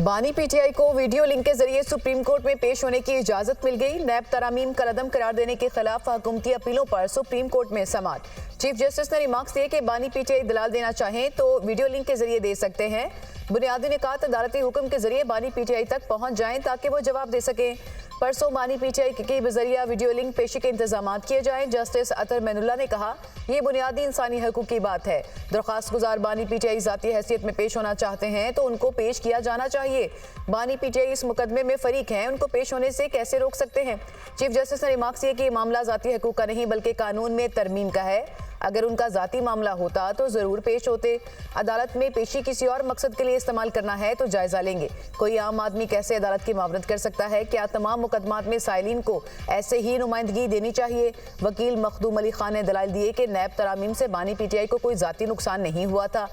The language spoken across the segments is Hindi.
बानी पीटीआई को वीडियो लिंक के जरिए सुप्रीम कोर्ट में पेश होने की इजाजत मिल गई। नैब तरामीम कलअदम करार देने के खिलाफ हुकूमती अपीलों पर सुप्रीम कोर्ट में समाअत। चीफ जस्टिस ने रिमार्क्स दिए कि बानी पीटीआई दलाल देना चाहें तो वीडियो लिंक के जरिए दे सकते हैं। बुनियादी निकात अदालती हुक्म के जरिए बानी पीटीआई तक पहुंच जाएं ताकि वो जवाब दे सकें। परसों बानी पीटीआई के बजरिया वीडियो लिंक पेशी के इंतजाम किए जाएं। जस्टिस अतर मैनुल्लाह ने कहा, ये बुनियादी इंसानी हकूक की बात है। दरख्वास्त गुजार बानी पीटीआई जाती हैसियत में पेश होना चाहते हैं तो उनको पेश किया जाना चाहिए। बानी पीटीआई इस मुकदमे में फरीक हैं, उनको पेश होने से कैसे रोक सकते हैं। चीफ जस्टिस ने रिमार्क्स किए कि मामला जाती हकूक का नहीं बल्कि कानून में तरमीम का है। अगर उनका जाती मामला होता तो जरूर पेश होते। अदालत में पेशी किसी और मकसद के लिए इस्तेमाल करना है तो जायजा लेंगे। कोई आम आदमी कैसे अदालत की मावरत कर सकता है? क्या तमाम मुकदमात में साइलिन को ऐसे ही नुमाइंदगी देनी चाहिए? वकील मखदूम अली खान ने दलाइल दिए कि नैब तरामीम से बानी पीटीआई को कोई जाती नुकसान नहीं हुआ था।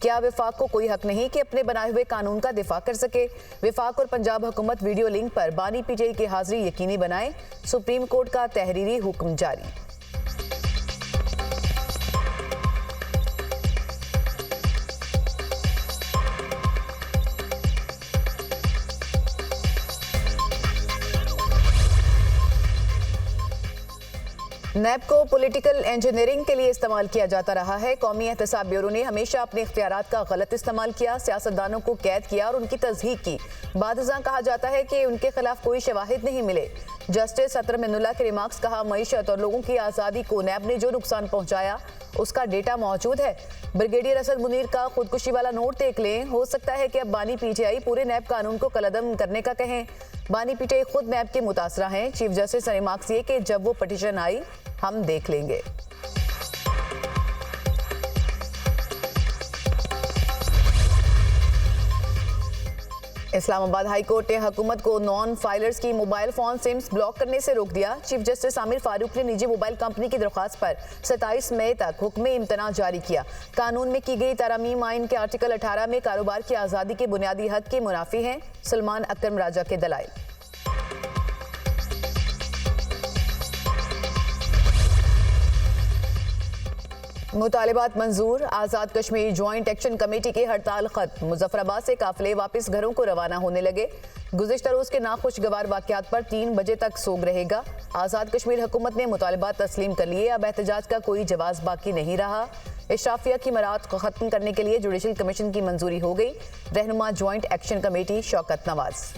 क्या विफाक को कोई हक नहीं कि अपने बनाए हुए कानून का दिफा कर सके? विफाक और पंजाब हुकूमत वीडियो लिंक पर बानी पीटीआई की हाजिरी यकीनी बनाए। सुप्रीम कोर्ट का तहरीरी हुक्म जारी। नैब को पॉलिटिकल इंजीनियरिंग के लिए इस्तेमाल किया जाता रहा है। कौमी एहतसाब ब्यूरो ने हमेशा अपने इख्तियारात का गलत इस्तेमाल किया, सियासतदानों को कैद किया और उनकी तस्दीक की। बादशाह कहा जाता है कि उनके खिलाफ कोई शवाहिद नहीं मिले। जस्टिस अतर मैनुल्लाह के रिमार्क्स कहा, मईशत और लोगों की आज़ादी को नैब ने जो नुकसान पहुंचाया उसका डेटा मौजूद है। ब्रिगेडियर असद मुनीर का खुदकुशी वाला नोट देख लें। हो सकता है कि अब बानी पीटीआई पूरे नैब कानून को कलअदम करने का कहें। बानी पीटीआई खुद नैब के मुतासरा हैं। चीफ जस्टिस ने रिमार्क्स ये कि जब वो पटिशन आई हम देख लेंगे। इस्लामाबाद हाई कोर्ट ने हुकूमत को नॉन फाइलर्स की मोबाइल फोन सिम्स ब्लॉक करने से रोक दिया। चीफ जस्टिस आमिर फारूक ने निजी मोबाइल कंपनी की दरख्वास्त पर 27 मई तक हुक्म इम्तना जारी किया। कानून में की गई तरमीम आइन के आर्टिकल 18 में कारोबार की आज़ादी के बुनियादी हक के मुनाफी हैं। सलमान अकरम राजा के दलाइल। मुतालिबात मंजूर। Azad Kashmir joint action committee की हड़ताल खत्म। मुजफ्फराबाद से काफिले वापस घरों को रवाना होने लगे। गुज़िश्ता रोज के नाखुशगवार वाक़यात पर 3 बजे तक सोग रहेगा। आज़ाद कश्मीर हुकूमत ने मुतालिबात तस्लीम कर लिए। अब एहतजाज का कोई जवाब बाकी नहीं रहा। इशराफिया की मराद को खत्म करने के लिए जुडिशल कमीशन की मंजूरी हो गई। रहनुमा joint action committee Shaukat Nawaz.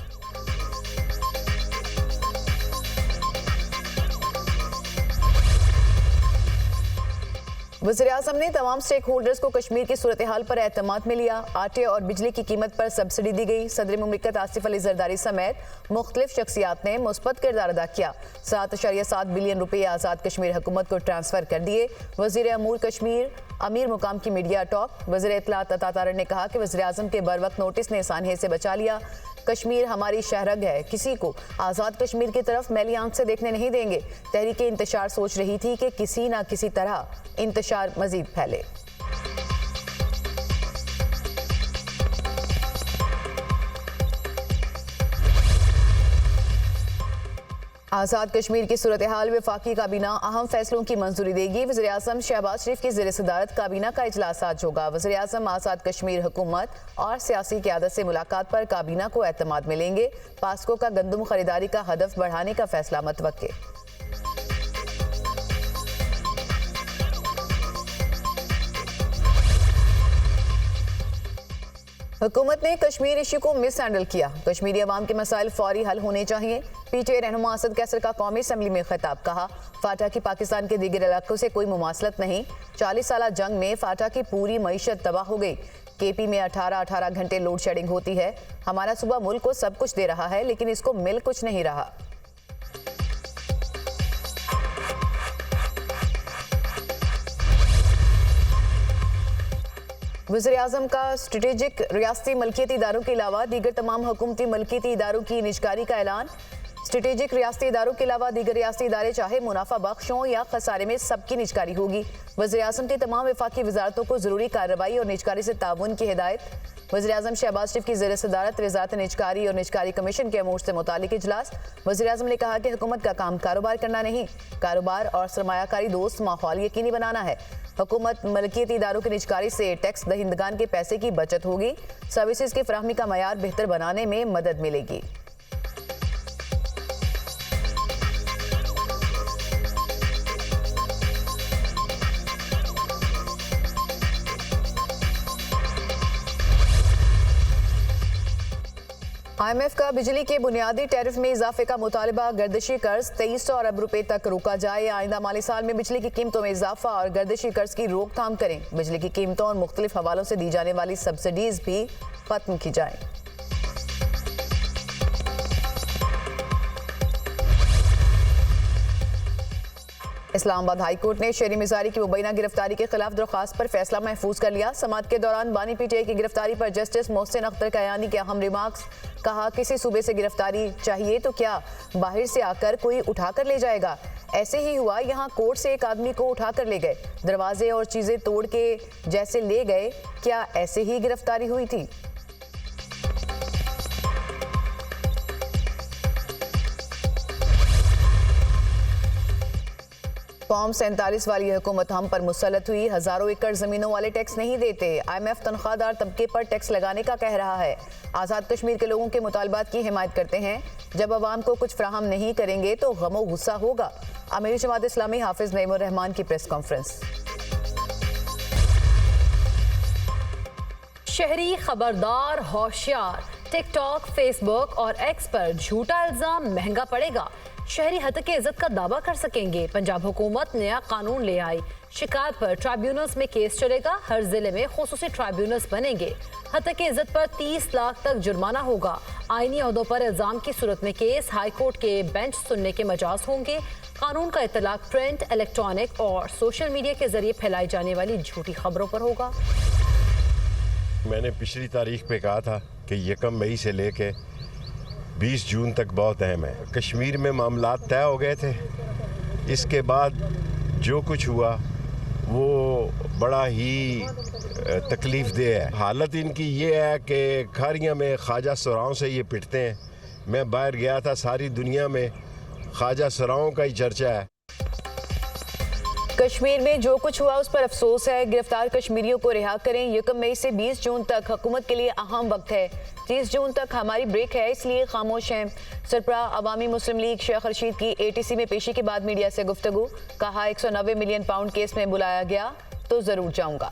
वज़ीर-ए-आज़म ने तमाम स्टेक होल्डर्स को कश्मीर की सूरत हाल पर एतमाद में लिया। आटे और बिजली की कीमत पर सब्सिडी दी गई। सदर मुमलिकत आसिफ अली जरदारी समेत मुख्तलिफ शख्सियात ने मुस्बत किरदार अदा किया। 7.7 बिलियन रुपये आज़ाद कश्मीर हुकूमत को ट्रांसफ़र कर दिए। वज़ीर अमूर कश्मीर अमीर मुकाम की मीडिया टॉक। वज़ीर इत्तलात अता तारड़ ने कहा कि वज़ीर-ए-आज़म के बरवक्त नोटिस ने सानहे से बचा लिया। कश्मीर हमारी शहरग है, किसी को आज़ाद कश्मीर की तरफ मैली आंख से देखने नहीं देंगे। तहरीके इंतशार सोच रही थी कि किसी न किसी तरह इंतशार मजीद फैले। आज़ाद कश्मीर की सूरत हाल वफाकी काबीना अहम फैसलों की मंजूरी देगी। वज़ीर-ए-आज़म शहबाज शरीफ की ज़ेर सदारत काबीना का इजलास आज होगा। वज़ीर-ए-आज़म आज़ाद कश्मीर हुकूमत और सियासी क़यादत से मुलाकात पर काबीना को एतमाद मिलेंगे। पास्को का गंदम खरीदारी का हदफ बढ़ाने का फैसला मतवक्के। हुकूमत ने कश्मीर इशू को मिस हैंडल किया। कश्मीरी अवाम के मसाइल फौरी हल होने चाहिए। पीटीआई रहनुमा असद कैसर का कौमी असम्बली में खिताब। कहा, फाटा की पाकिस्तान के दीगर इलाकों से कोई मुमासलत नहीं। 40 साल जंग में फाटा की पूरी मईशत तबाह हो गई। केपी में 18 घंटे लोड शेडिंग होती है। हमारा सूबा मुल्क को सब कुछ दे रहा है लेकिन इसको मिल कुछ नहीं रहा। वज़ीर-ए-आज़म का स्ट्रेटेजिक रियासती मलकियती इदारों के अलावा दीगर तमाम हुकूमती मलकियती इदारों की निजकारी का ऐलान। स्ट्रेटेजिक रियासती इदारों के अलावा दीगर रियासती इदारे चाहे मुनाफा बख्श हों या खसारे में सबकी निजकारी होगी। वज़ीर-ए-आज़म की तमाम वफाकी वजारतों को जरूरी कार्रवाई और निजकारी से ताउन की हिदायत। वज़ीर-ए-आज़म शहबाज शरीफ की ज़ेर सदारत वज़ारत निजकारी और निजकारी कमीशन के अमूर से मुतालिक इजलास। वज़ीर-ए-आज़म ने कहा कि हुकूमत का काम कारोबार करना नहीं, कारोबार और सरमायाकारी दोस्त माहौल यकीनी बनाना है। हुकूमत मलकियती इदारों की निजकारी से टैक्स दहिंदगान के पैसे की बचत होगी। सर्विसेज की फराहमी का मयार बेहतर बनाने में मदद मिलेगी। IMF का बिजली के बुनियादी टैरिफ में इजाफे का मुतालबा। गर्दिशी कर्ज 2300 अरब रुपए तक रोका जाए। आइंदा माली साल में बिजली की कीमतों में इजाफा और गर्दिशी कर्ज की रोकथाम करें। बिजली की कीमतों और मुख्तलिफ हवालों से दी जाने वाली सब्सिडीज भी खत्म की जाए। इस्लामाबाद हाई कोर्ट ने शेरी मिजारी की मुबैना गिरफ्तारी के खिलाफ दरख्वास्त पर फैसला महफूज कर लिया। समात के दौरान बानी पीटीआई की गिरफ्तारी पर जस्टिस मोहसिन अख्तर कयानी के अहम रिमार्क्स। कहा, किसी सूबे से गिरफ्तारी चाहिए तो क्या बाहर से आकर कोई उठा कर ले जाएगा? ऐसे ही हुआ, यहाँ कोर्ट से एक आदमी को उठा कर ले गए, दरवाजे और चीजें तोड़ के जैसे ले गए। क्या ऐसे ही गिरफ्तारी हुई थी? फॉर्म 47 वाली हुकूमत हम पर मुसल्लत हुई। हजारों एकड़ जमीनों वाले टैक्स नहीं देते। IMF तनख्वाहदार तबके पर टैक्स लगाने का कह रहा है। आज़ाद कश्मीर के लोगों के मुतालबात की हिमायत करते हैं। जब अवाम को कुछ फ्राहम नहीं करेंगे तो गमो गुस्सा होगा। अमीर जमात इस्लामी हाफिज नईमुर रहमान की प्रेस कॉन्फ्रेंस। शहरी खबरदार, होशियार। टिकटॉक, फेसबुक और एक्स पर झूठा इल्जाम महंगा पड़ेगा। शहरी हतके इज्जत का दावा कर सकेंगे। पंजाब हुकूमत नया कानून ले आई। शिकायत पर ट्राइब्यूनल्स में केस चलेगा। हर जिले में खुसूसी ट्राइब्यूनल्स बनेंगे। हतके इज्जत पर 30 लाख तक जुर्माना होगा। आईनी अहदों पर इल्जाम की सूरत में केस हाई कोर्ट के बेंच सुनने के मजाज होंगे। कानून का इतलाक प्रिंट, इलेक्ट्रॉनिक और सोशल मीडिया के जरिए फैलाई जाने वाली झूठी खबरों पर होगा। मैंने पिछली तारीख पे कहा था कि 1 मई से लेके 20 जून तक बहुत अहम है। कश्मीर में मामलात तय हो गए थे। इसके बाद जो कुछ हुआ वो बड़ा ही तकलीफ दे है। हालत इनकी ये है कि खारियाँ में ख्वाजा सराओं से ये पिटते हैं। मैं बाहर गया था, सारी दुनिया में ख्वाजा सराओं का ही चर्चा है। कश्मीर में जो कुछ हुआ उस पर अफसोस है। गिरफ्तार कश्मीरियों को रिहा करें। 1 मई से 20 जून तक हुकूमत के लिए अहम वक्त है। 30 जून तक हमारी ब्रेक है, इसलिए खामोश हैं। सरबराह अवामी मुस्लिम लीग शेख रशीद की ATC में पेशी के बाद मीडिया से गुफ्तगू। कहा, 190 मिलियन पाउंड केस में बुलाया गया तो जरूर जाऊंगा।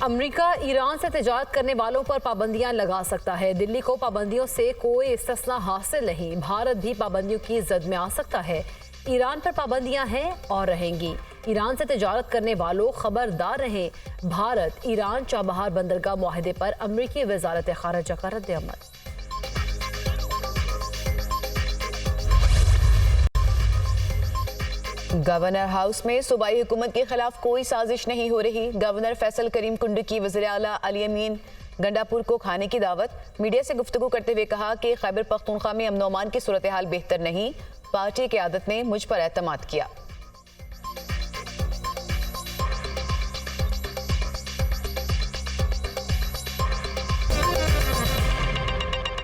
अमेरिका ईरान से तिजारत करने वालों पर पाबंदियां लगा सकता है। दिल्ली को पाबंदियों से कोई इस्तिस्ना हासिल नहीं। भारत भी पाबंदियों की जद में आ सकता है। ईरान पर पाबंदियां हैं और रहेंगी। ईरान से तिजारत करने वालों खबरदार रहें। भारत ईरान चाबहार बंदरगाह मुआहदे पर अमरीकी वजारत खारजा का रद्द-ए-अमल। गवर्नर हाउस में सूबाई हुकूमत के खिलाफ कोई साजिश नहीं हो रही। गवर्नर फैसल करीम कुंड की वज़ीर आला अली अमीन गंडापुर को खाने की दावत। मीडिया से गुफ्तगू करते हुए कहा कि खैबर पख्तूनख्वा में अमन-ओ-अमान की सूरत हाल बेहतर नहीं। पार्टी क़यादत ने मुझ पर एतमाद किया।